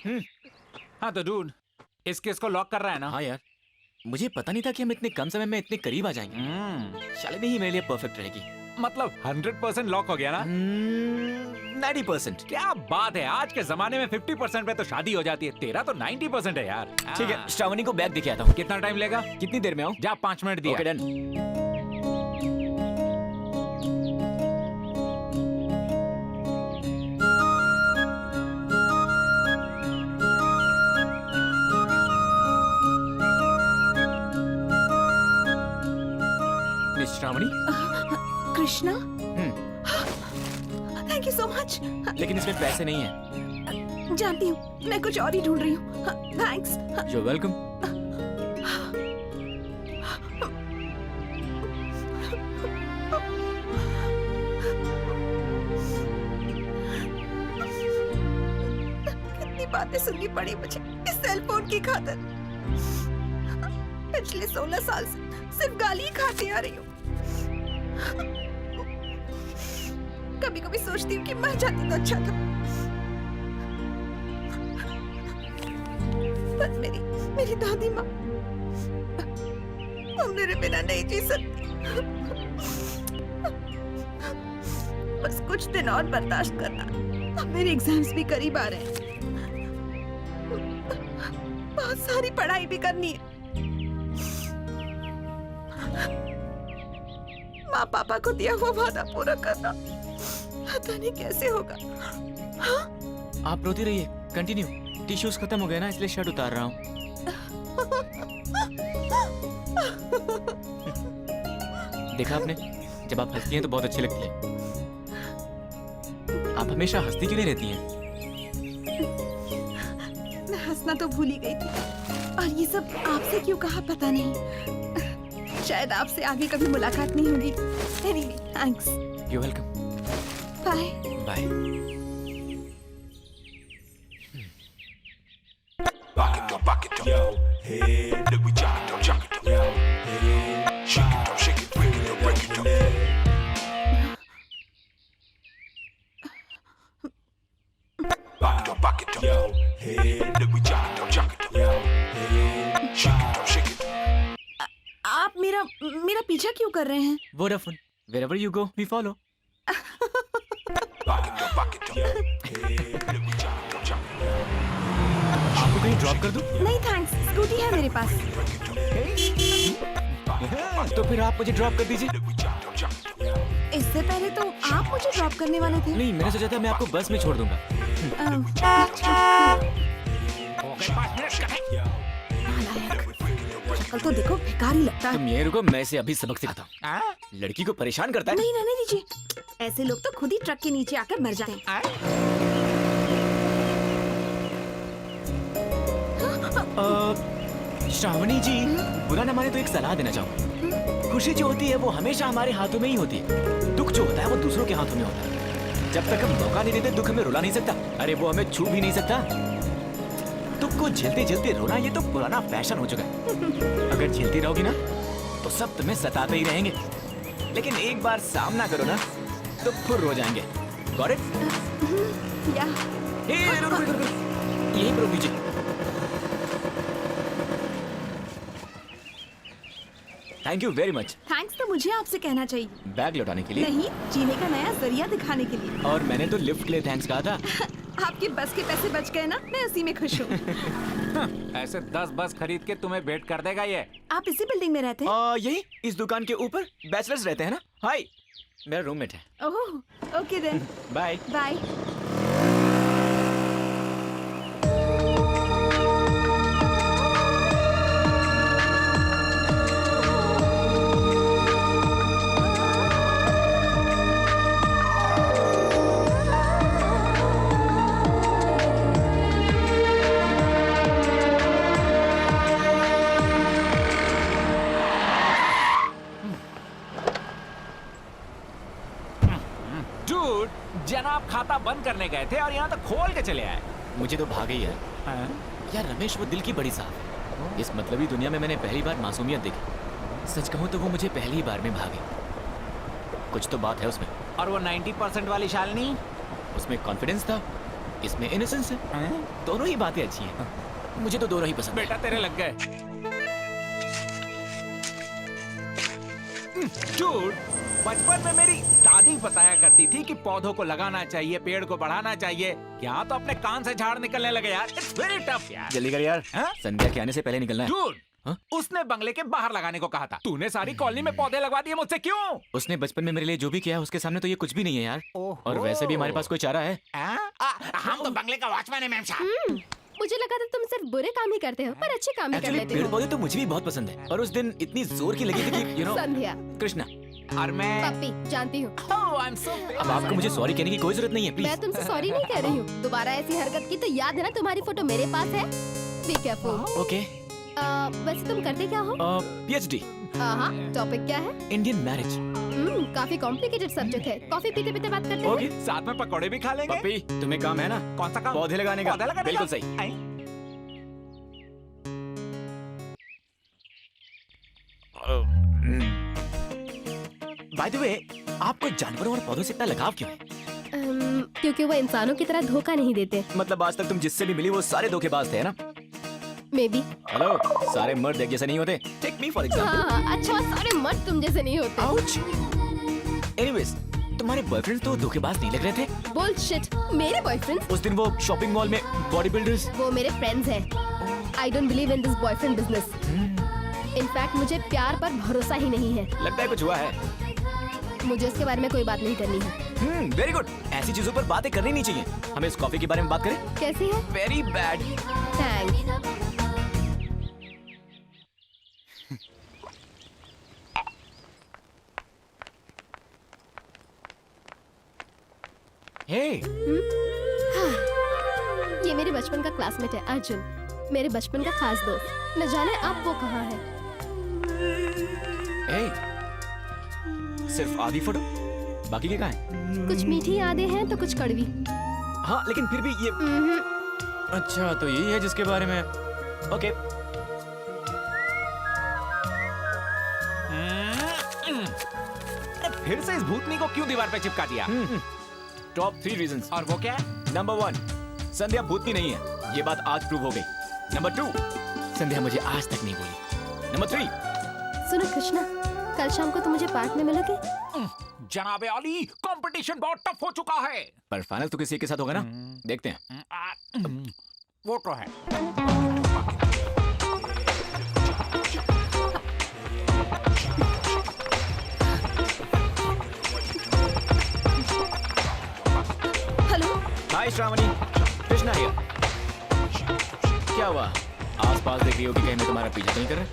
हाँ तो डूड, इस केस को लॉक कर रहा है ना? हाँ यार, मुझे पता नहीं था कि हम इतने कम समय में इतने करीब आ जाएंगे। शालिनी ही मेरे लिए परफेक्ट रहेगी। मतलब 100% लॉक हो गया ना? 90%। क्या बात है, आज के जमाने में 50% पे तो शादी हो जाती है, तेरा तो 90% है यार। ठीक है, श्रावणी को बैग देके आता हूँ। कितना टाइम लेगा? कितनी देर में आऊँ? जा 5 मिनट दिया। Okay done. Shravani, Krishna, thank you so much. लेकिन इसमें पैसे नहीं हैं। जानती हूँ, मैं कुछ और ही ढूंढ रही हूँ। थैंक्स। You're welcome। कितनी बातें सुननी पड़ी मुझे इस सेल फोन की खातिर। पिछले 16 साल से सिर्फ गाली ही खाती आ रही हूँ। कभी कभी सोचती हूँ कि मर जाती तो अच्छा था, पर मेरी दादी माँ, वो मेरे बिना नहीं जी सकती। बस कुछ दिन और बर्दाश्त करना, अब मेरे एग्जाम्स भी करीब आ रहे हैं, बहुत सारी पढ़ाई भी करनी है। माँ पापा को दिया हुआ वादा पूरा करना पता नहीं कैसे होगा। हाँ? आप रोती रहिए, कंटिन्यू। टिश्यूज खत्म हो गए ना, इसलिए शर्ट उतार रहा हूँ। देखा आपने, जब आप हंसती हैं तो बहुत अच्छी लगती है। आप हमेशा हंसती क्यों नहीं रहती हैं? मैं हंसना तो भूल ही गई थी, और ये सब आपसे क्यों कहा पता नहीं। शायद आपसे आगे कभी मुलाकात नहीं होगी। Anyway, thanks. You're welcome. Bye. Bye. Rock it, yo, hey, look we jock it, yo, hey, shake it, break it, break it, Rock it, yo, hey, look we jock it, yo, hey, shake it. आप मेरा पीछा क्यों कर रहे हैं? Vodafone. Wherever you go, we follow. Rock it, yo, hey, look we jock it, yo. आपको कहीं drop कर दूं? नहीं थैंक्स, स्कूटी है मेरे पास। तो फिर आप मुझे ड्रॉप कर दीजिए। इससे पहले तो आप मुझे ड्रॉप करने वाले थे। नहीं, मैंने सोचा था मैं आपको बस में छोड़ दूंगा। शक्ल तो देखो भिखारी लगता है। तुम ये रुको, मैं इसे अभी सबक सिखाता हूँ। लड़की को परेशान करता है। नहीं रहने दीजिए, ऐसे लोग तो खुद ही ट्रक के नीचे आकर मर जाते हैं। श्रावणी जी, बुरा न माने तो एक सलाह देना चाहूँ। खुशी जो होती है वो हमेशा हमारे हाथों में ही होती है। दुख जो होता है वो दूसरों के हाथों में होता है। जब तक हम मौका नहीं देते, दुख हमें रुला नहीं सकता। अरे वो हमें छू भी नहीं सकता। दुख को झेलते झेलते रोना, ये तो पुराना फैशन हो चुका है। अगर झेलती रहोगी ना तो सब तुम्हें सताते ही रहेंगे, लेकिन एक बार सामना करो ना तो फिर रो जाएंगे। Got it? या यही रोक दीजिए। Thank you very much. Thanks तो मुझे आपसे कहना चाहिए। बैग लौटाने के लिए नहीं, जीने का नया जरिया दिखाने के लिए। और मैंने तो लिफ्ट के लिए थैंक्स कहा था। आपके बस के पैसे बच गए ना, मैं उसी में खुश हूँ। ऐसे 10 बस खरीद के तुम्हें भेंट कर देगा ये। आप इसी बिल्डिंग में रहते हैं? यही इस दुकान के ऊपर बैचलर्स रहते हैं ना। हाय, मेरा रूममेट है। Oh, okay then. Bye bye. Dude, जनाब खाता बंद करने गए थे और यहाँ तक खोल के चले आए। मुझे तो भाग ही है यार। रमेश वो दिल की बड़ी साहब है। इस मतलबी दुनिया में मैंने पहली बार मासूमियत देखी। सच कहूँ तो वो मुझे पहली बार में भागे। कुछ तो बात है उसमें। और वो 90% वाली शालिनी? उसमें कॉन्फिडेंस था, इसमें इनोसेंस है। हैं? दोनों ही बातें अच्छी हैं। मुझे तो दोनों ही पसंद है। बेटा तेरे लग गए। Dude, बचपन में मेरी दादी बताया करती थी कि पौधों को लगाना चाहिए, पेड़ को बढ़ाना चाहिए। यहाँ तो अपने कान से झाड़ निकलने लगे यार। It's very tough यार। जल्दी कर यार, हाँ? संध्या के आने से पहले निकलना है। Dude, हाँ? उसने बंगले के बाहर लगाने को कहा था। तूने सारी कॉलोनी में पौधे लगवा दिए, मुझसे क्यों? उसने बचपन में मेरे लिए जो भी किया है उसके सामने तो ये कुछ भी नहीं है यार। ओहो। और वैसे भी हमारे पास कोई चारा है। हम तो बंगले का वॉचमैन है मैम साहब। मुझे लगा था तुम सिर्फ बुरे काम ही करते हो, पर अच्छे काम भी कर एक्चुअली लेते पेड़ हो। पौधे तो मुझे भी बहुत पसंद है, पर उस दिन इतनी जोर की लगी थी कि संध्या, कृष्णा, और मैं पप्पी, जानती हूँ। Oh, I'm so अब आपको मुझे सॉरी कहने की कोई जरूरत नहीं है, मैं प्लीज। तुमसे सॉरी नहीं कह रही हूँ। दोबारा ऐसी हरकत की तो याद है ना, तुम्हारी फोटो मेरे पास है। Be careful. ओके। वैसे तुम करते क्या हो? पीएचडी, हाँ, टॉपिक क्या है? Indian marriage. काफी कॉम्प्लिकेटेड सब्जेक्ट है। कॉफी पीते पीते बात करते ओके। हैं। साथ में पकौड़े भी खा लेंगे। पप्पी, तुम्हें काम है ना? कौन सा काम? पौधे लगाने का। पौधे लगाने बिल्कुल का? सही। आई। बाय द वे, आपको जानवरों और पौधों से इतना लगाव क्यों है? क्योंकि वो इंसानों की तरह धोखा नहीं देते। मतलब आज तक तुम जिससे भी मिली वो सारे धोखेबाज थे, है ना? May be. हेलो, सारे मर्द एक जैसे नहीं होते। Take me for example. हाँ, अच्छा, सारे मर्द तुम जैसे नहीं होते। आउच। एनीवेज, तुम्हारे बॉयफ्रेंड तो धोखेबाज नहीं लग रहे थे। बुलशिट। मेरे बॉयफ्रेंड्स? उस दिन वो शॉपिंग मॉल में बॉडी बिल्डर्स। वो मेरे फ्रेंड्स हैं। I don't believe in this boyfriend business. In fact मुझे प्यार पर भरोसा ही नहीं है। लगता है कुछ हुआ है। मुझे इसके बारे में कोई बात नहीं करनी है। Very good. ऐसी चीजों पर बातें करनी नहीं चाहिए। हमें इस कॉफी के बारे में बात करें। कैसी है? Very bad. थैंक्स। हे, ये मेरे बचपन का क्लासमेट है, अर्जुन। मेरे बचपन का खास दोस्त। न जाने अब वो कहाँ है। सिर्फ आधी फोटो, बाकी के कहाँ हैं? कुछ मीठी यादें हैं तो कुछ कड़वी। हाँ, लेकिन फिर भी ये। अच्छा, तो यही है जिसके बारे में। ओके। फिर से इस भूतनी को क्यों दीवार पे चिपका दिया? Top 3 reasons. और वो क्या है? नंबर 1, संध्या भूतनी नहीं है। ये बात आज प्रूव हो गई। नंबर 2, संध्या मुझे आज तक नहीं बोली। नंबर 3, सुनो कृष्णा, कल शाम को तुम मुझे पार्क में मिलोगे? जनाबे अली, कंपटीशन बहुत टफ हो चुका है। पर फाइनल तो किसी एक के साथ होगा ना? देखते हैं। वो तो है। Hello. Hi Shravani, Krishna here. क्या हुआ? आसपास देख रही हो कि कहीं मैं तुम्हारा पीछा तो नहीं कर रहा?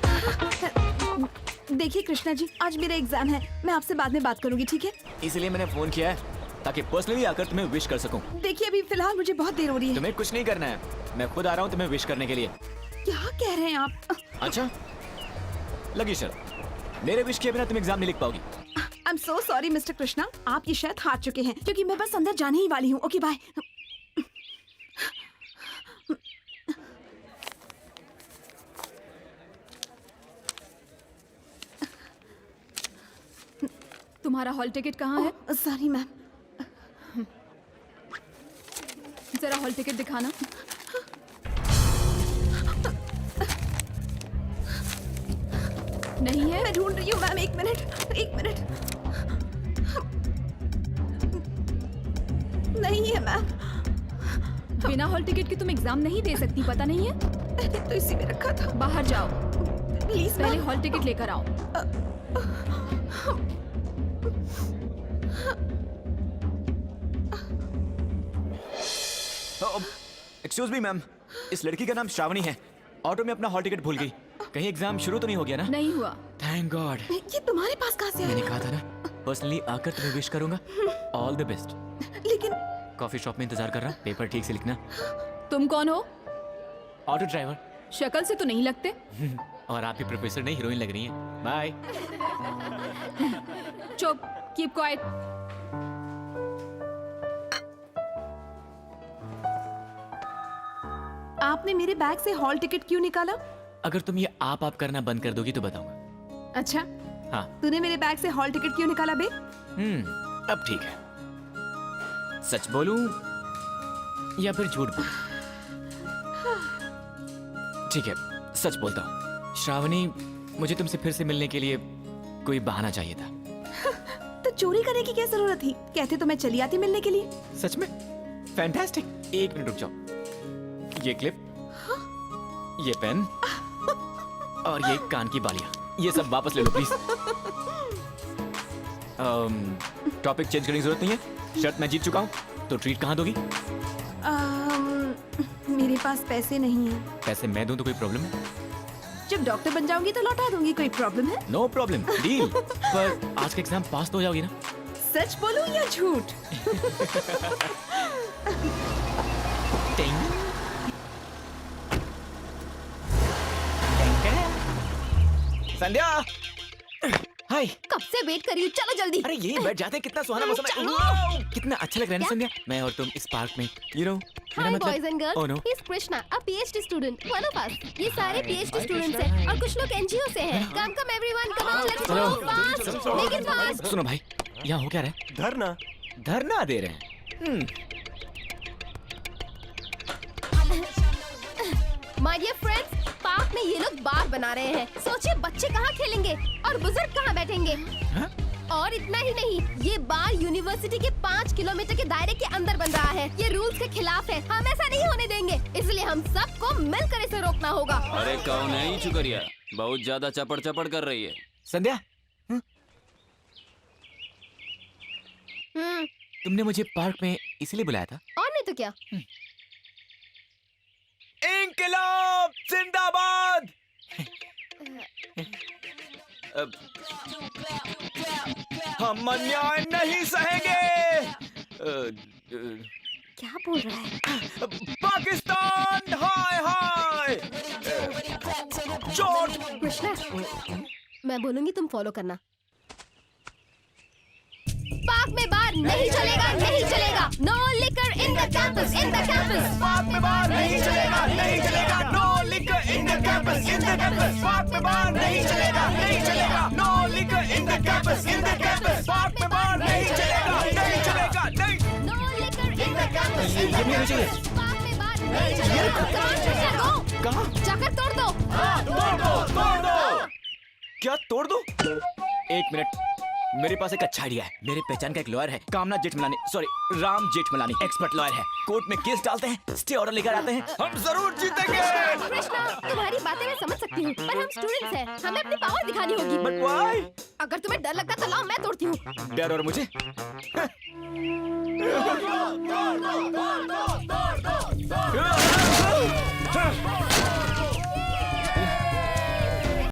देखिए कृष्णा जी, आज मेरा एग्जाम है। मैं आपसे बाद में बात करूंगी, ठीक है? इसीलिए मैंने फोन किया है ताकि पर्सनली आकर तुम्हें विश कर सकूं। देखिए अभी फिलहाल मुझे बहुत देर हो रही है। तुम्हें कुछ नहीं करना है, मैं खुद आ रहा हूँ तुम्हें विश करने के लिए। क्या कह रहे हैं आप? अच्छा, लगी शर्त। मेरे विश के बिना तुम एग्जाम नहीं लिख पाओगी। I am so sorry mister Krishna, आप ये शायद हार चुके हैं, क्योंकि मैं बस अंदर जाने ही वाली हूँ। Okay bye. तुम्हारा हॉल टिकट कहाँ है? Sorry ma'am. जरा हॉल टिकट दिखाना। नहीं है? मैं ढूंढ रही हूँ मैम, एक मिनट, एक मिनट। नहीं है मैम। बिना हॉल टिकट के तुम एग्जाम नहीं दे सकती, पता नहीं है? मैंने तो इसी में रखा था। बाहर जाओ, प्लीज पहले मैम। हॉल टिकट लेकर आओ। एक्सक्यूज मी मैम, इस लड़की का नाम श्रावणी है। ऑटो में अपना हॉल टिकट भूल गई। कहीं एग्जाम शुरू तो नहीं हो गया ना? नहीं हुआ। Thank God. ये तुम्हारे पास कहाँ से मैंने आया? कहा था ना, पर्सनली आकर तुम्हें विश करूंगा। All the best. लेकिन कॉफी शॉप में इंतजार कर रहा, पेपर ठीक से लिखना। तुम कौन हो? Auto driver. शक्ल से तो नहीं लगते। और आप भी प्रोफेसर नहीं, हीरोइन लग रही हैं। बाय। चुप, कीप क्वाइट। आपने मेरे बैग से हॉल टिकट क्यों निकाला? अगर तुम ये आप करना बंद कर दोगी तो बताऊंगा। अच्छा, हाँ। तूने मेरे बैग से हॉल टिकट क्यों निकाला बे? अब ठीक है। सच बोलूं या फिर झूठ बोलूं? ठीक है, सच बोलता हूँ। श्रावणी, मुझे तुमसे फिर से मिलने के लिए कोई बहाना चाहिए था। तो चोरी करने की क्या जरूरत थी? कहते तो मैं चली आती मिलने के लिए। सच में? फैंटास्टिक। एक मिनट रुक जाओ। ये क्लिप, ये पेन और ये कान की बालियां, ये सब वापस ले लो प्लीज। टॉपिक चेंज करने की जरूरत नहीं है। शर्त मैं जीत चुका हूँ, तो ट्रीट कहाँ दोगी? मेरे पास पैसे नहीं है। पैसे मैं दूं तो कोई प्रॉब्लम है? जब डॉक्टर बन जाऊंगी तो लौटा दूंगी। कोई प्रॉब्लम है? No problem, deal. पर आज का एग्जाम पास तो हो जाओगी ना? सच बोलूं या झूठ? संध्या, हाय। कब से वेट कर रही हूँ, चलो जल्दी। अरे यही बैठ जाते हैं, कितना सुहाना मौसम है। चलो। वाओ, कितना अच्छा लग रहा है ना संध्या, मैं और तुम इस पार्क में, you know. Hi boys and girls, Oh no. he's Krishna, a PhD student, one of us. ये सारे PhD students हैं और कुछ लोग NGO से हैं। Come everyone, come on, let's go fast, make it fast. सुनो भाई, यहाँ हो क्या रहा है? धरना। धरना दे रहे हैं। My dear friends, पार्क में ये लोग बार बना रहे हैं। सोचिए बच्चे कहाँ खेलेंगे और बुजुर्ग कहाँ बैठेंगे। हाँ? और इतना ही नहीं, ये बार यूनिवर्सिटी के 5 किलोमीटर के दायरे के अंदर बन रहा है। ये रूल्स के खिलाफ है, हम ऐसा नहीं होने देंगे। इसलिए हम सबको मिलकर इसे रोकना होगा। अरे कौन है ही चुकरिया, बहुत ज्यादा चपड़ चपड़ कर रही है। संध्या, तुमने मुझे पार्क में इसलिए बुलाया था? और नहीं तो क्या। इंकलाब जिंदाबाद। हम अन्याय नहीं सहेंगे। क्या बोल रहा है? पाकिस्तान हाय हाय। जॉर्ज, कृष्णा, मैं बोलूंगी तुम फॉलो करना। पार्क में बार नहीं चलेगा, नहीं चलेगा। No liquor in the campus, in the campus. Park में बार नहीं चलेगा, नहीं चलेगा। No liquor in the campus, in the campus. Park में बार नहीं चलेगा, नहीं चलेगा। No liquor in the campus, in the campus. Park में बार नहीं चलेगा, नहीं चलेगा। नहीं, no liquor in the campus, ये नहीं होना चाहिए। पार्क में बार नहीं चलेगा। कहाँ? जाकर तोड़ दो। तोड़ दो, तोड़ दो। क्या तोड़ दो? एक मिनट, मेरे पास एक अच्छा आइडिया है। मेरे पहचान का एक लॉयर है, कामना Jethmalani, sorry Ram Jethmalani, expert lawyer है। कोर्ट में केस डालते हैं, स्टे ऑर्डर लेकर आते हैं, हम जरूर जीतेंगे। कृष्णा, तुम्हारी बातें मैं समझ सकती हूँ, पर हम स्टूडेंट्स हैं, हमें अपनी पावर दिखानी होगी। But why? अगर तुम्हें डर लगता तो लाओ मैं तोड़ती हूँ। डर और मुझे?